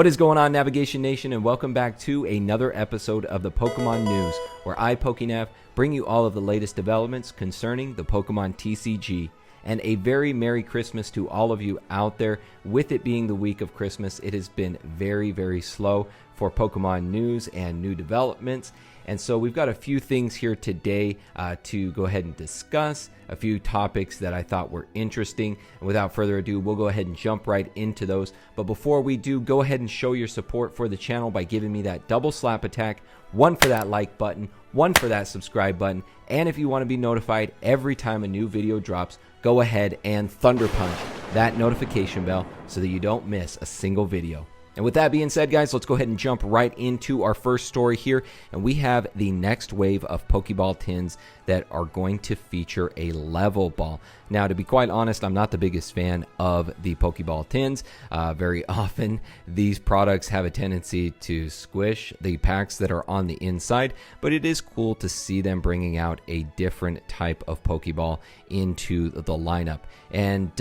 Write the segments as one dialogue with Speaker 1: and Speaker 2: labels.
Speaker 1: What is going on, Navigation Nation, and welcome back to another episode of the Pokemon News, where I, PokeNav, bring you all of the latest developments concerning the Pokemon TCG. And a very Merry Christmas to all of you out there. With it being the week of Christmas, it has been very slow for Pokemon news and new developments. And so we've got a few things here today to go ahead and discuss, a few topics that I thought were interesting. And without further ado, we'll go ahead and jump right into those. But before we do, go ahead and show your support for the channel by giving me that double slap attack, one for that like button, one for that subscribe button. And if you want to be notified every time a new video drops, go ahead and thunder punch that notification bell so that you don't miss a single video. And with that being said, guys, let's go ahead and jump right into our first story here. And we have the next wave of Pokeball tins that are going to feature a level ball. Now, to be quite honest, I'm not the biggest fan of the Pokeball tins. Very often, these products have a tendency to squish the packs that are on the inside, but it is cool to see them bringing out a different type of Pokeball into the lineup. And,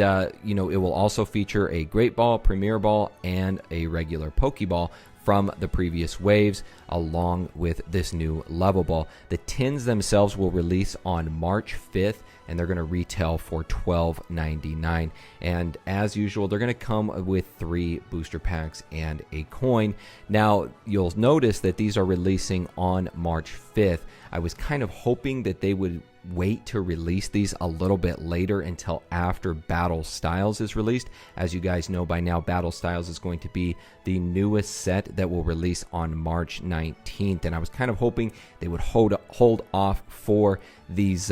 Speaker 1: you know, it will also feature a Great Ball, Premier Ball, and a regular Pokeball from the previous waves, along with this new level ball. The tins themselves will release on March 5th, and they're going to retail for $12.99. And as usual, they're going to come with 3 booster packs and a coin. Now, you'll notice that these are releasing on March 5th. I was kind of hoping that they would wait to release these a little bit later until after Battle Styles is released. As you guys know by now, Battle Styles is going to be the newest set that will release on March 19th, and I was kind of hoping they would hold off for these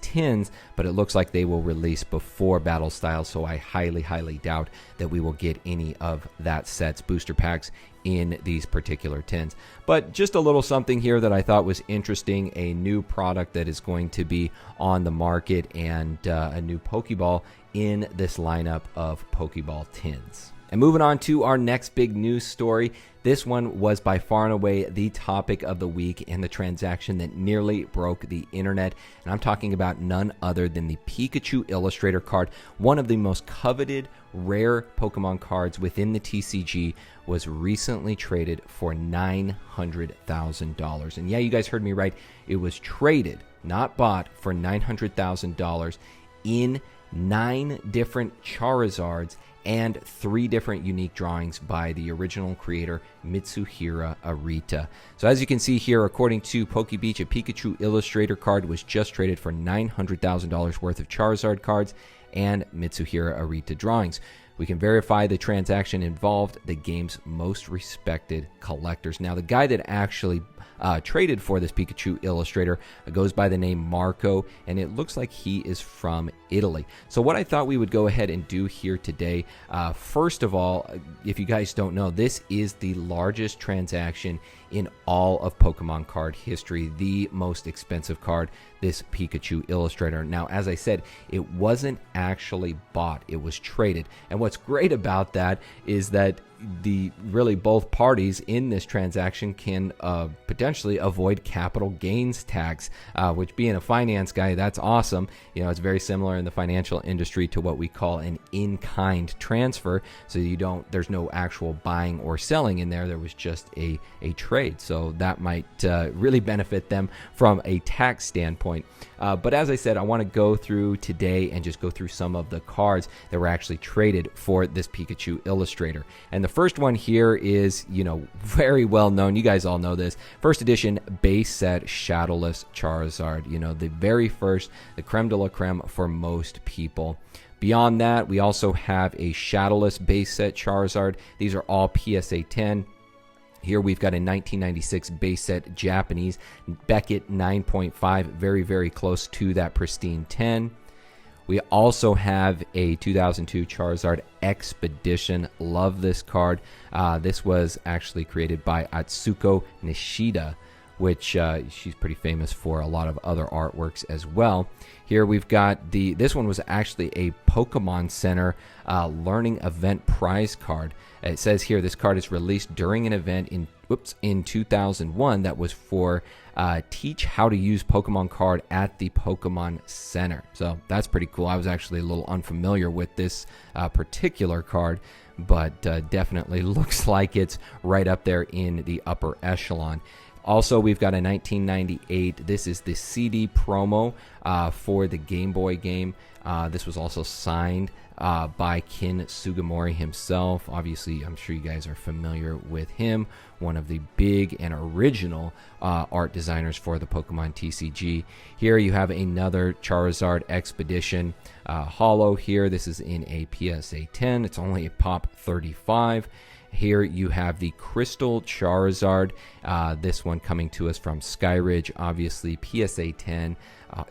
Speaker 1: tins, but it looks like they will release before Battle Styles, so I highly doubt that we will get any of that set's booster packs in these particular tins. But just a little something here that I thought was interesting, a new product that is going to be on the market, and a new Pokeball in this lineup of Pokeball tins. And moving on to our next big news story. This one was by far and away the topic of the week and the transaction that nearly broke the internet. And I'm talking about none other than the Pikachu Illustrator card. One of the most coveted rare Pokemon cards within the TCG was recently traded for $900,000. And yeah, you guys heard me right. It was traded, not bought, for $900,000 in 9 different Charizards and 3 different unique drawings by the original creator, Mitsuhiro Arita. So as you can see here, according to PokeBeach, a Pikachu Illustrator card was just traded for $900,000 worth of Charizard cards and Mitsuhiro Arita drawings. We can verify the transaction involved the game's most respected collectors. Now, the guy that actually traded for this Pikachu Illustrator goes by the name Marco, and it looks like he is from Italy. So what I thought we would go ahead and do here today, first of all, if you guys don't know, this is the largest transaction in all of Pokemon card history, the most expensive card, this Pikachu Illustrator. Now, as I said, it wasn't actually bought, it was traded. And what's great about that is that really both parties in this transaction can potentially avoid capital gains tax, which, being a finance guy, that's awesome. You know, it's very similar in the financial industry to what we call an in-kind transfer. So there's no actual buying or selling in there. There was just a trade. So that might really benefit them from a tax standpoint. But as I said, I want to go through today and just go through some of the cards that were actually traded for this Pikachu Illustrator. And the first one here is, you know, very well known. You guys all know this. First edition base set Shadowless Charizard. You know, the very first, the creme de la creme for most people. Beyond that, we also have a Shadowless base set Charizard. These are all PSA 10. Here we've got a 1996 base set Japanese Beckett 9.5, very close to that pristine 10. We also have a 2002 Charizard Expedition. Love this card. This was actually created by Atsuko Nishida, which she's pretty famous for a lot of other artworks as well. Here we've got this one was actually a Pokemon Center Learning Event prize card. It says here this card is released during an event in 2001 that was for teach how to use Pokemon card at the Pokemon Center. So that's pretty cool. I was actually a little unfamiliar with this particular card. but definitely looks like it's right up there in the upper echelon. Also, we've got a 1998. This is the CD promo for the Game Boy game. This was also signed by Kin Sugimori himself. Obviously, I'm sure you guys are familiar with him, one of the big and original art designers for the Pokemon TCG. Here you have another Charizard Expedition holo here. This is in a PSA 10. It's only a pop 35. Here you have the Crystal Charizard, this one coming to us from Skyridge, obviously PSA 10.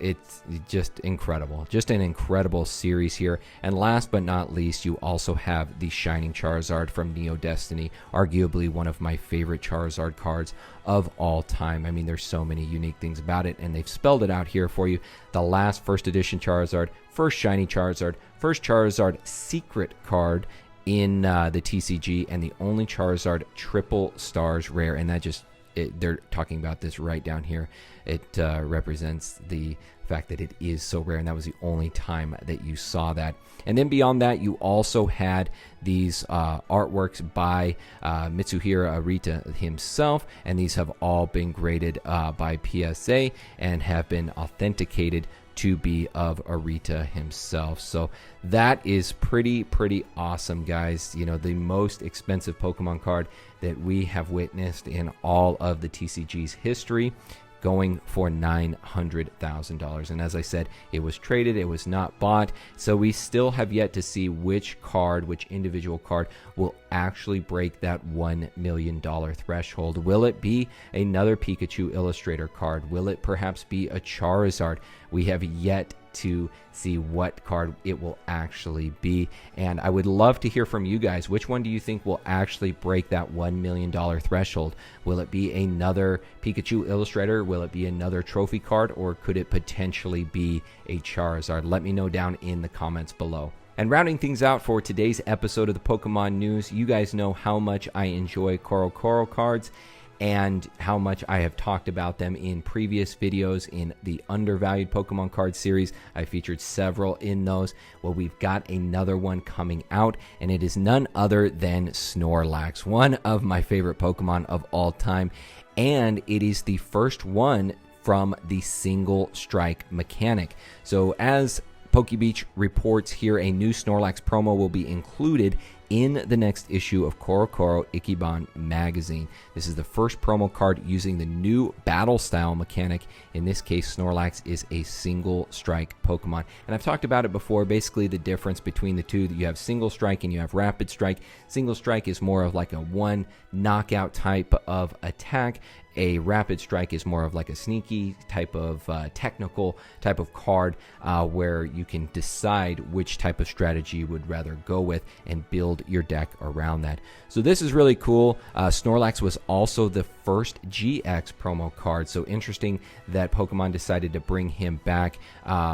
Speaker 1: It's just incredible, just an incredible series here. And last but not least, you also have the Shining Charizard from Neo Destiny, arguably one of my favorite Charizard cards of all time. I mean, there's so many unique things about it, and they've spelled it out here for you. The last first edition Charizard, first Shiny Charizard, first Charizard secret card in the TCG, and the only Charizard triple stars rare. And that just, they're talking about this right down here. It represents the fact that it is so rare, and that was the only time that you saw that. And then beyond that, you also had these artworks by Mitsuhiro Arita himself, and these have all been graded by PSA and have been authenticated to be of Arita himself. So that is pretty awesome, guys. You know, the most expensive Pokemon card that we have witnessed in all of the TCG's history, going for $900,000. And as I said, it was traded, it was not bought. So we still have yet to see which individual card will actually break that $1 million threshold. Will it be another Pikachu Illustrator card? Will it perhaps be a Charizard? We have yet to see what card it will actually be, and I would love to hear from you guys. Which one do you think will actually break that $1 million threshold? Will it be another Pikachu Illustrator? Will it be another trophy card? Or could it potentially be a Charizard? Let me know down in the comments below. And rounding things out for today's episode of the Pokemon News, you guys know how much I enjoy CoroCoro cards and how much I have talked about them in previous videos in the undervalued Pokemon card series. I featured several in those. Well, we've got another one coming out, and it is none other than Snorlax, one of my favorite Pokemon of all time, and it is the first one from the single strike mechanic. So as PokeBeach reports here, a new Snorlax promo will be included in the next issue of CoroCoro Ichiban magazine. This is the first promo card using the new battle style mechanic. In this case, Snorlax is a single strike Pokemon. And I've talked about it before, basically the difference between the two, that you have single strike and you have rapid strike. Single strike is more of like a one knockout type of attack. A rapid strike is more of like a sneaky type of technical type of card where you can decide which type of strategy you would rather go with and build your deck around that. So this is really cool. Snorlax was also the first GX promo card, so interesting that Pokemon decided to bring him back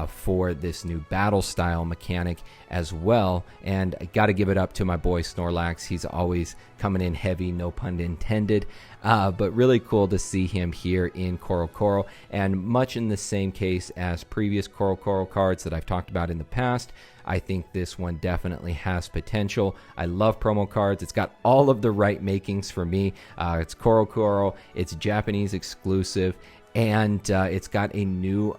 Speaker 1: for this new battle style mechanic as well. And I got to give it up to my boy Snorlax. He's always coming in heavy, no pun intended. But really cool to see him here in CoroCoro, and much in the same case as previous CoroCoro cards that I've talked about in the past. I think this one definitely has potential. I love promo cards. It's got all of the right makings for me. It's CoroCoro, it's Japanese exclusive, and it's got a new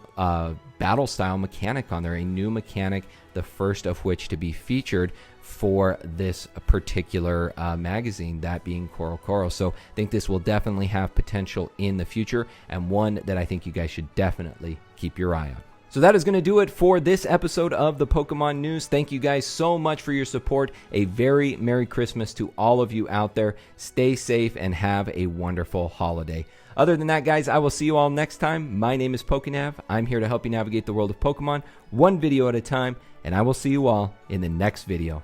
Speaker 1: battle style mechanic on there, a new mechanic, the first of which to be featured for this particular magazine, that being CoroCoro. So I think this will definitely have potential in the future, and one that I think you guys should definitely keep your eye on. So that is going to do it for this episode of the Pokemon News. Thank you guys so much for your support. A very Merry Christmas to all of you out there. Stay safe and have a wonderful holiday. Other than that, guys, I will see you all next time. My name is PokeNav. I'm here to help you navigate the world of Pokemon one video at a time, and I will see you all in the next video.